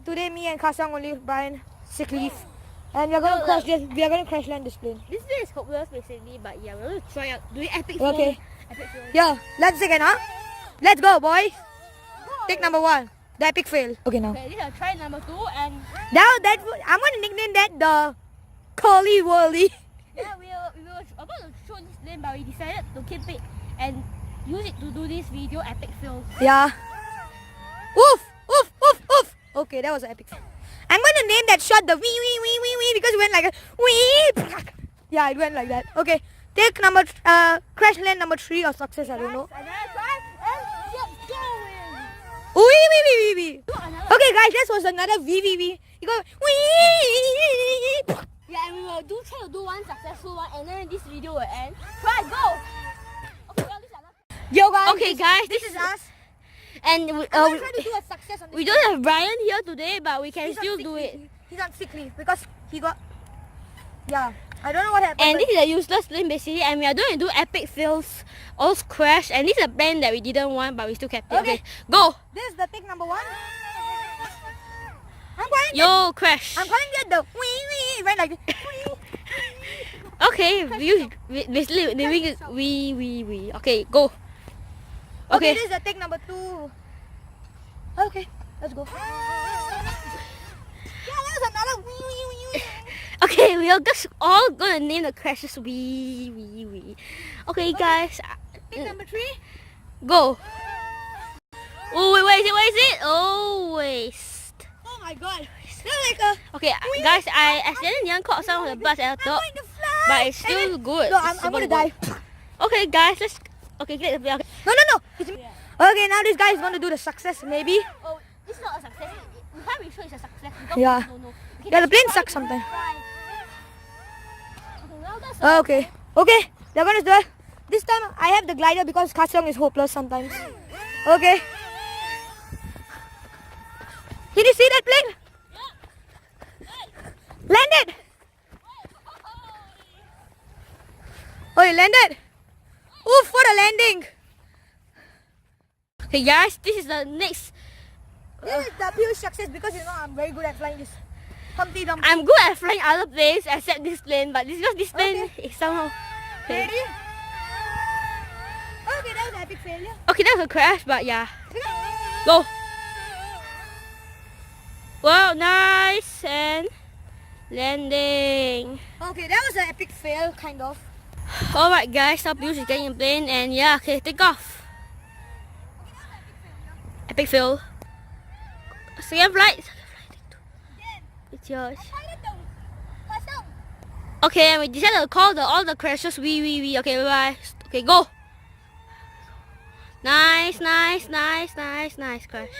today me and Kasang only Brian sick leave. And we're gonna crash this. We are gonna crash land this plane. This plane is hopeless basically, but yeah, we're gonna try out doing epic Okay. Epic fail. Yeah, let's second, huh? Let's go, boys. Take number 1. The epic fail. Okay, now. Okay, this is try number 2 and I'm gonna nickname that the Curly Whirly. yeah, we were about to show this plane, but we decided to keep it and use it to do this video epic fail. Yeah. Oof, oof, oof, oof. Okay, that was an epic fail. I'm gonna name that shot the wee wee wee wee wee because it went like a wee. Yeah, it went like that. Okay, take number crash land number 3 or success. I don't know. Wee wee wee wee wee. Okay, guys, this was another wee wee wee. You go wee. Yeah, and we will try to do one successful one, and then this video will end. Try, go! Okay, well, this is another. Yo, guys. Okay, guys, this is us. And I'm gonna try to do a success on this. we don't have Brian here today, but we can He's on still sick do leave. it. He's on sick leave because he got. Yeah, I don't know what happened. And but- this is a useless plane basically, and we are going to do epic fails, all crash, and this is a plane that we didn't want, but we still kept it. Okay. Okay, go! This is the take number 1. I'm calling Yo, crash! I'm calling it the wee wee. Right like this. Okay, basically the wing is we. Okay, go. Okay, Okay. this is the take number 2. Okay, let's go. Yeah, that was another wee wee wee wee. Okay, we are just all gonna name the crashes we. Okay, guys, Take number 3. go. Oh wait, where is it? Oh waste. Oh my god. They're like a. Okay, guys, I accidentally caught some of the bus at the I'm top, going to fly. but it's still good. No, It's I'm super gonna good. die. Okay, guys, let's. Okay, get the. Okay. No. It's me. Okay, now this guy is going to do the success, maybe. Oh, it's not a success. We can't be sure it's a success. Because Yeah. we don't know. Okay, Yeah, the let's plane try sucks to sometimes. try. Okay, well, that's Okay, they're going to do it. This time I have the glider because Kasong is hopeless sometimes. Okay. Did you see that plane? Landed! Oh, it landed! Oof, what a landing! Okay, guys, this is the next. This is the pure success because you know I'm very good at flying this Humpty Dumpty. I'm good at flying other planes except this plane, but this plane is somehow. Okay. Ready? Okay, that was an epic failure. Okay, that was a crash, but yeah. Go. Wow, nice and landing. Okay, that was an epic fail, kind of. Alright, guys, stop using getting a plane and yeah, okay, take off. Epic fail. Second flight. It's yours. Okay, and we decided to call all the crashes we. Okay, bye bye. Okay, go. Nice crash.